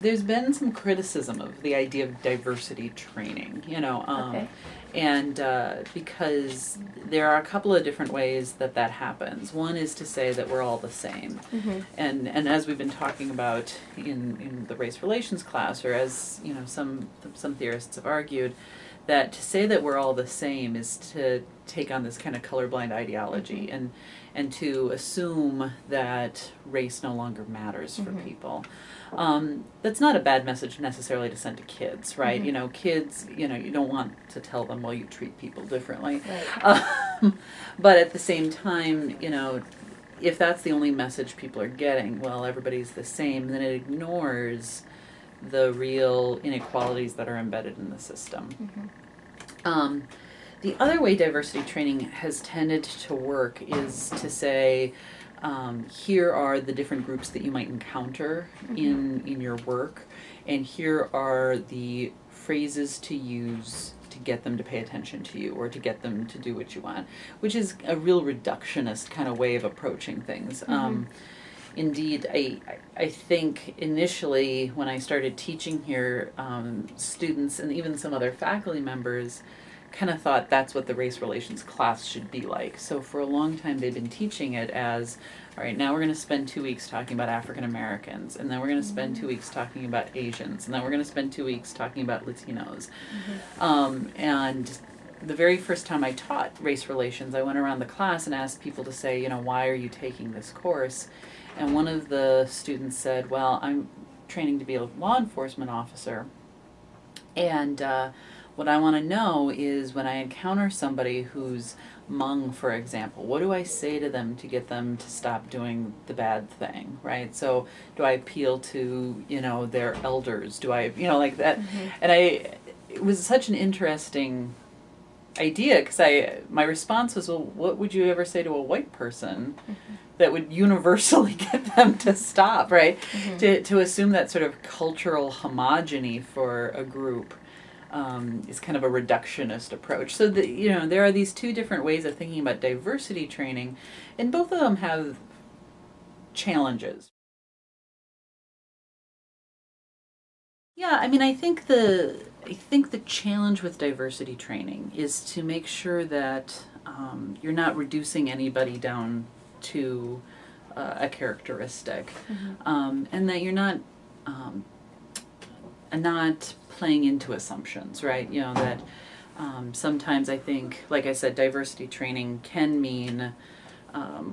there's been some criticism of the idea of diversity training, Okay. and because there are a couple of different ways that that happens. One is to say that we're all the same, and as we've been talking about in the race relations class, or as some theorists have argued, that to say that we're all the same is to take on this kind of colorblind ideology and to assume that race no longer matters for people. That's not a bad message necessarily to send to kids, right? Kids, you don't want to tell them, well, you treat people differently. Right. But at the same time, if that's the only message people are getting, well, everybody's the same, then it ignores the real inequalities that are embedded in the system. The other way diversity training has tended to work is to say, here are the different groups that you might encounter in your work, and here are the phrases to use to get them to pay attention to you or to get them to do what you want, which is a real reductionist kind of way of approaching things. Indeed, I think initially when I started teaching here, students and even some other faculty members kind of thought that's what the race relations class should be like. So for a long time they've been teaching it as, all right, now we're going to spend 2 weeks talking about African Americans, and then we're going to spend 2 weeks talking about Asians, and then we're going to spend 2 weeks talking about Latinos. And the very first time I taught race relations, I went around the class and asked people to say, why are you taking this course? And one of the students said, well, I'm training to be a law enforcement officer, and what I want to know is when I encounter somebody who's Hmong, for example, what do I say to them to get them to stop doing the bad thing, right? So do I appeal to, their elders? Do I, like that? And it was such an interesting idea because my response was, well, what would you ever say to a white person that would universally get them to stop, right? To assume that sort of cultural homogeny for a group is kind of a reductionist approach. So there are these two different ways of thinking about diversity training, and both of them have challenges. Yeah, I mean, I think the challenge with diversity training is to make sure that you're not reducing anybody down to a characteristic, and that you're not playing into assumptions, right? That sometimes I think, like I said, diversity training can mean,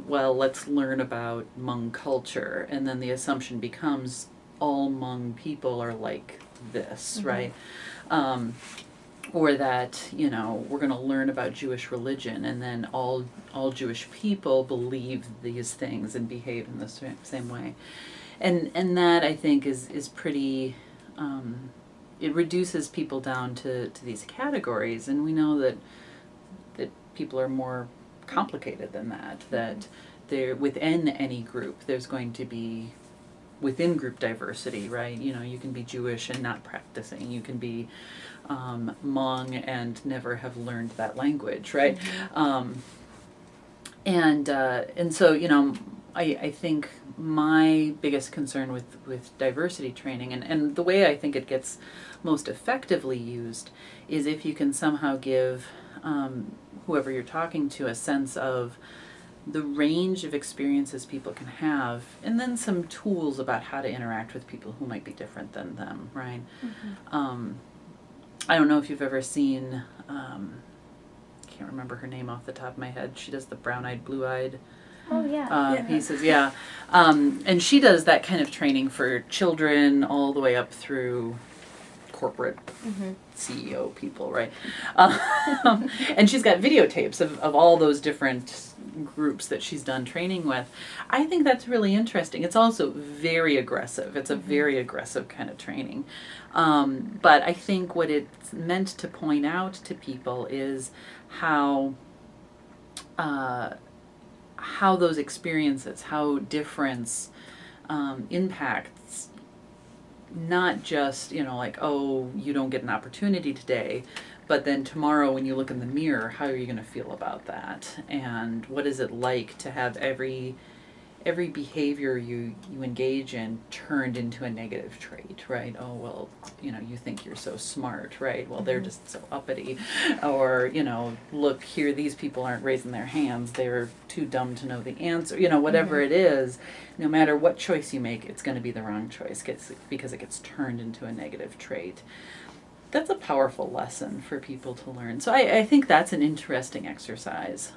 well, let's learn about Hmong culture, and then the assumption becomes all Hmong people are like this, right? Or that, we're going to learn about Jewish religion, and then all Jewish people believe these things and behave in the same way. And that, I think, is pretty... it reduces people down to these categories, and we know that people are more complicated than that, that there within any group there's going to be within group diversity, right? You can be Jewish and not practicing, you can be Hmong and never have learned that language, right? And so I think my biggest concern with diversity training, and the way I think it gets most effectively used, is if you can somehow give whoever you're talking to a sense of the range of experiences people can have, and then some tools about how to interact with people who might be different than them, right? I don't know if you've ever seen, can't remember her name off the top of my head, she does the brown-eyed, blue-eyed pieces, yeah. And she does that kind of training for children all the way up through corporate CEO people, right? And she's got videotapes of all those different groups that she's done training with. I think that's really interesting. It's also very aggressive. It's a very aggressive kind of training. But I think what it's meant to point out to people is how those experiences, how difference impacts not just, like, oh, you don't get an opportunity today, but then tomorrow when you look in the mirror, how are you going to feel about that? And what is it like to have every every behavior you engage in turned into a negative trait, right? Oh, well, you think you're so smart, right? Well, they're just so uppity. Or, look here, these people aren't raising their hands. They're too dumb to know the answer. Whatever it is, no matter what choice you make, it's going to be the wrong choice because it gets turned into a negative trait. That's a powerful lesson for people to learn. So I think that's an interesting exercise.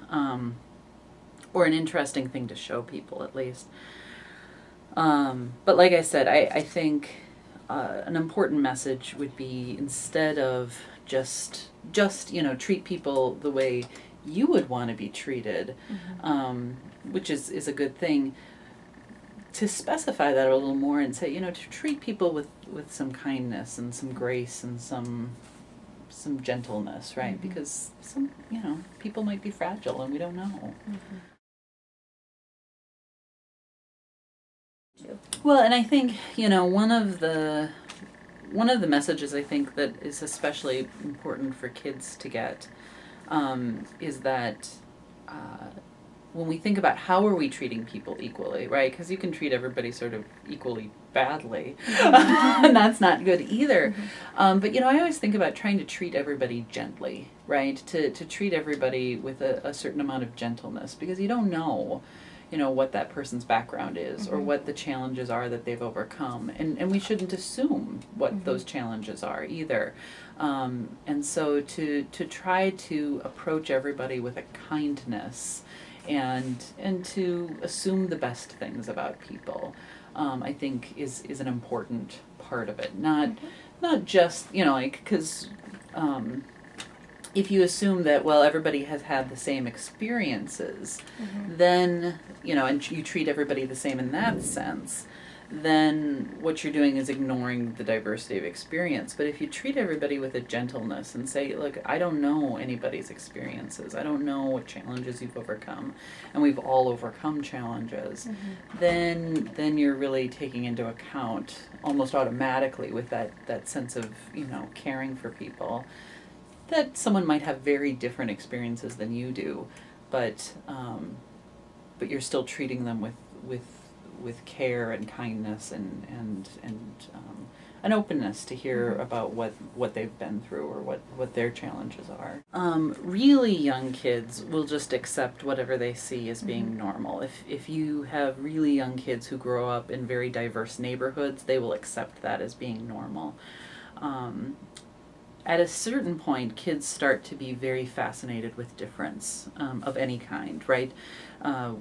Or an interesting thing to show people, at least. But like I said, I think an important message would be, instead of just treat people the way you would want to be treated, which is a good thing, to specify that a little more and say, to treat people with some kindness and some grace and some gentleness, right? Because some people might be fragile and we don't know. Well, and I think, one of the messages I think that is especially important for kids to get is that when we think about how are we treating people equally, right? Because you can treat everybody sort of equally badly, and that's not good either. But I always think about trying to treat everybody gently, right? To treat everybody with a certain amount of gentleness, because you don't know what that person's background is or what the challenges are that they've overcome. And we shouldn't assume what those challenges are either. And so to try to approach everybody with a kindness and to assume the best things about people, I think is an important part of it. Not just, because if you assume that, well, everybody has had the same experiences, then, and you treat everybody the same in that sense, then what you're doing is ignoring the diversity of experience. But if you treat everybody with a gentleness and say, look, I don't know anybody's experiences, I don't know what challenges you've overcome, and we've all overcome challenges, then you're really taking into account almost automatically, with that sense of, caring for people, that someone might have very different experiences than you do, but you're still treating them with care and kindness and an openness to hear about what they've been through or what their challenges are. Really young kids will just accept whatever they see as being normal. If you have really young kids who grow up in very diverse neighborhoods, they will accept that as being normal. At a certain point, kids start to be very fascinated with difference of any kind, right?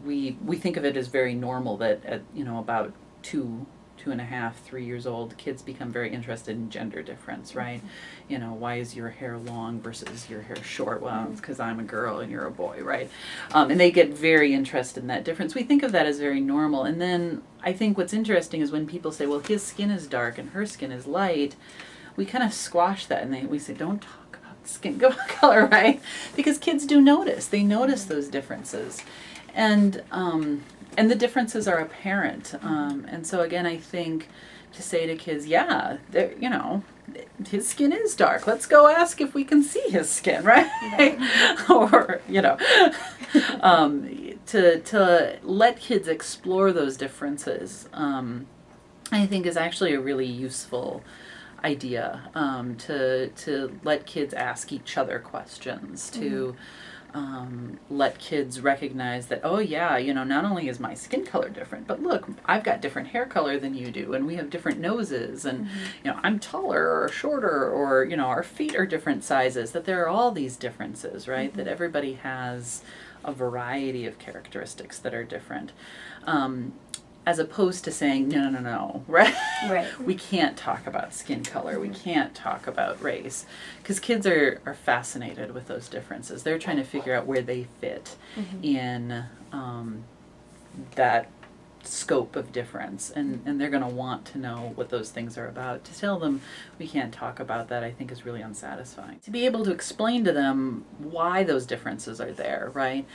We think of it as very normal that at about 2.5, 3 years old, kids become very interested in gender difference, right? Why is your hair long versus your hair short? Well, it's because I'm a girl and you're a boy, right? And they get very interested in that difference. We think of that as very normal. And then I think what's interesting is when people say, well, his skin is dark and her skin is light, we kind of squash that and we say, don't talk about skin color, right? Because kids do notice. They notice those differences. And the differences are apparent. And so again, I think to say to kids, yeah, his skin is dark. Let's go ask if we can see his skin, right? Or, to let kids explore those differences, I think is actually a really useful idea, to let kids ask each other questions, to let kids recognize that, oh yeah, not only is my skin color different, but look, I've got different hair color than you do, and we have different noses, and I'm taller or shorter, or our feet are different sizes, that there are all these differences, right? That everybody has a variety of characteristics that are different. As opposed to saying, no, right? Right. We can't talk about skin color. We can't talk about race. Because kids are fascinated with those differences. They're trying to figure out where they fit in that scope of difference. And they're going to want to know what those things are about. To tell them we can't talk about that, I think, is really unsatisfying. To be able to explain to them why those differences are there, right?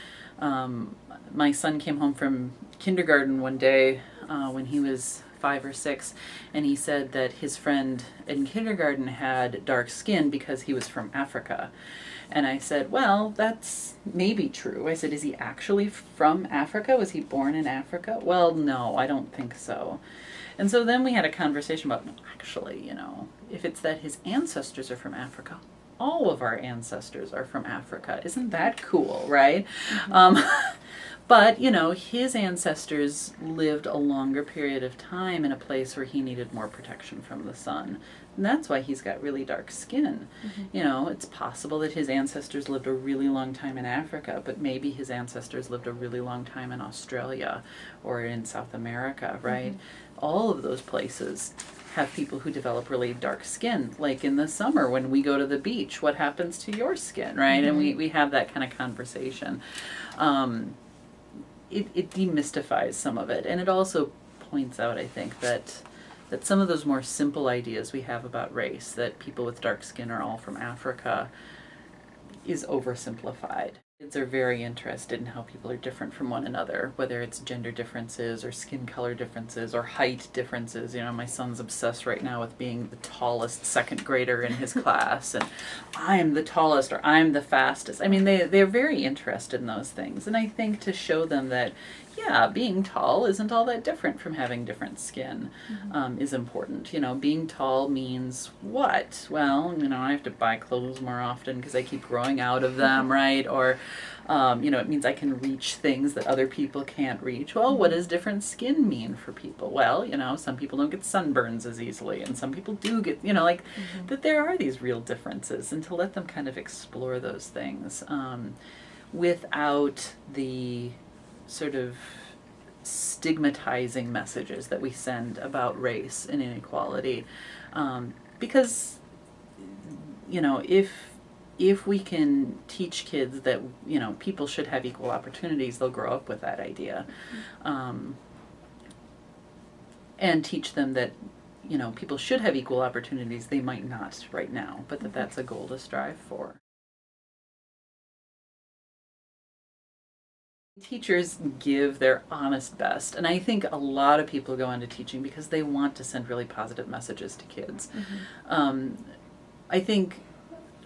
My son came home from kindergarten one day when he was 5 or 6, and he said that his friend in kindergarten had dark skin because he was from Africa. And I said, well, that's maybe true. I said, is he actually from Africa? Was he born in Africa? Well, no, I don't think so. And so then we had a conversation about, actually, if it's that his ancestors are from Africa, all of our ancestors are from Africa. Isn't that cool, right? But, his ancestors lived a longer period of time in a place where he needed more protection from the sun. And that's why he's got really dark skin. It's possible that his ancestors lived a really long time in Africa, but maybe his ancestors lived a really long time in Australia or in South America, right? All of those places have people who develop really dark skin. Like in the summer when we go to the beach, what happens to your skin, right? And we have that kind of conversation. It demystifies some of it, and it also points out, I think, that some of those more simple ideas we have about race, that people with dark skin are all from Africa, is oversimplified. Kids are very interested in how people are different from one another, whether it's gender differences or skin color differences or height differences. My son's obsessed right now with being the tallest second grader in his class, and I'm the tallest or I'm the fastest. I mean, they're very interested in those things. And I think to show them that, yeah, being tall isn't all that different from having different skin is important. Being tall means what? Well, I have to buy clothes more often because I keep growing out of them, right? Or, it means I can reach things that other people can't reach. Well, what does different skin mean for people? Well, some people don't get sunburns as easily, and some people do get, that there are these real differences, and to let them kind of explore those things without the sort of stigmatizing messages that we send about race and inequality, because if we can teach kids that people should have equal opportunities, they'll grow up with that idea, and teach them that people should have equal opportunities. They might not right now, but that's a goal to strive for. Teachers give their honest best, and I think a lot of people go into teaching because they want to send really positive messages to kids. I think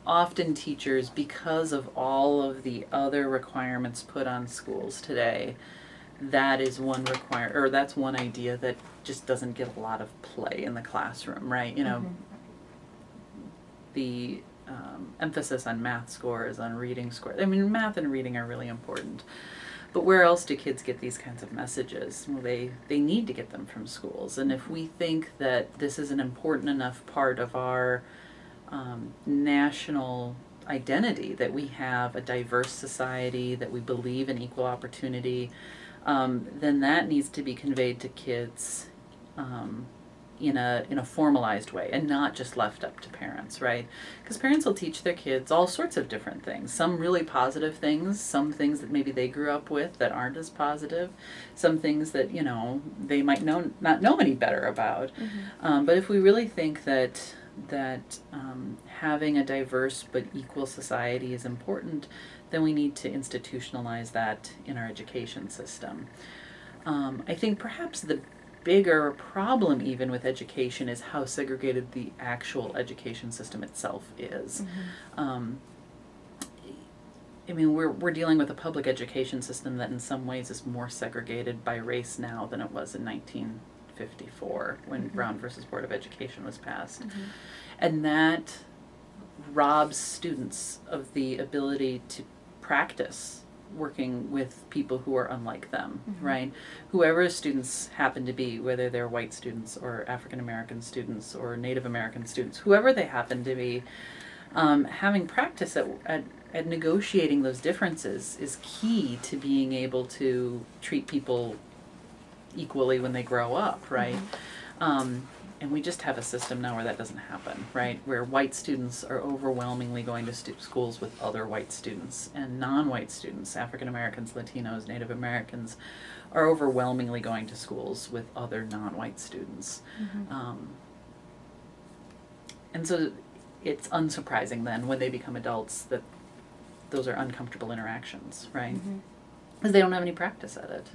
often teachers, because of all of the other requirements put on schools today, that's one idea that just doesn't get a lot of play in the classroom, right? The emphasis on math scores, on reading scores. I mean, math and reading are really important. But where else do kids get these kinds of messages? Well, they need to get them from schools. And if we think that this is an important enough part of our national identity, that we have a diverse society, that we believe in equal opportunity, then that needs to be conveyed to kids in a formalized way, and not just left up to parents, right? Because parents will teach their kids all sorts of different things. Some really positive things, some things that maybe they grew up with that aren't as positive, some things that they might not know any better about. But if we really think that having a diverse but equal society is important, then we need to institutionalize that in our education system. I think perhaps the bigger problem even with education is how segregated the actual education system itself is. I mean, we're dealing with a public education system that in some ways is more segregated by race now than it was in 1954 when Brown versus Board of Education was passed. And that robs students of the ability to practice working with people who are unlike them, right? Whoever students happen to be, whether they're white students or African American students or Native American students, whoever they happen to be, having practice at negotiating those differences is key to being able to treat people equally when they grow up, right? And we just have a system now where that doesn't happen, right? Where white students are overwhelmingly going to schools with other white students, and non-white students, African Americans, Latinos, Native Americans, are overwhelmingly going to schools with other non-white students. And so it's unsurprising then when they become adults that those are uncomfortable interactions, right? Because they don't have any practice at it.